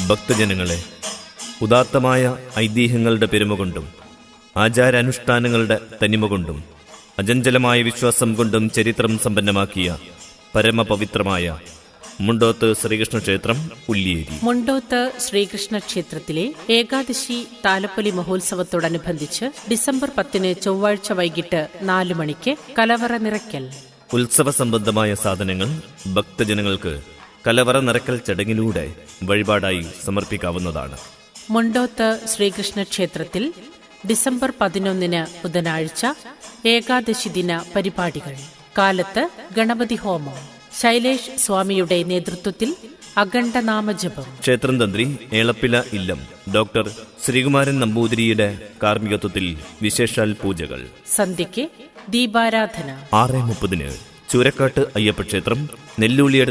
ഭക്തജനങ്ങളെ, ഉദാത്തമായ ഐതിഹ്യങ്ങളുടെ പെരുമകൊണ്ടും ആചാരാനുഷ്ഠാനങ്ങളുടെ തനിമകൊണ്ടും അചഞ്ചലമായ വിശ്വാസം കൊണ്ടും ചരിത്രം സമ്പന്നമാക്കിയ പരമപവിത്രമായ മുണ്ടോത്ത് ശ്രീകൃഷ്ണ ക്ഷേത്രം ഉള്ളിയേരി. മുണ്ടോത്ത് ശ്രീകൃഷ്ണ ക്ഷേത്രത്തിലെ ഏകാദശി താലപ്പൊലി മഹോത്സവത്തോടനുബന്ധിച്ച് ഡിസംബർ 10 ചൊവ്വാഴ്ച വൈകിട്ട് 4 മണിക്ക് കലവറ നിറയ്ക്കൽ. ഉത്സവ സംബന്ധമായ സാധനങ്ങൾ ഭക്തജനങ്ങൾക്ക് കലവറ നിറയ്ക്കൽ ചടങ്ങിലൂടെ വഴിപാടായി സമർപ്പിക്കാവുന്നതാണ്. മുണ്ടോത്ത് ശ്രീകൃഷ്ണ ക്ഷേത്രത്തിൽ ഡിസംബർ 11 ബുധനാഴ്ച ഏകാദശി ദിന പരിപാടികൾ. കാലത്ത് ഗണപതി ഹോമം. ശൈലേഷ് സ്വാമിയുടെ നേതൃത്വത്തിൽ അഖണ്ഡനാമജപം. ക്ഷേത്രം തന്ത്രി ഏളപ്പില ഇല്ലം ഡോക്ടർ ശ്രീകുമാരൻ നമ്പൂതിരിയുടെ കാർമ്മികത്വത്തിൽ വിശേഷാൽ പൂജകൾ. സന്ധ്യയ്ക്ക് ദീപാരാധന. 6:30 ചൂരക്കാട്ട് അയ്യപ്പ ക്ഷേത്രം, നെല്ലൂളിയടുത്ത്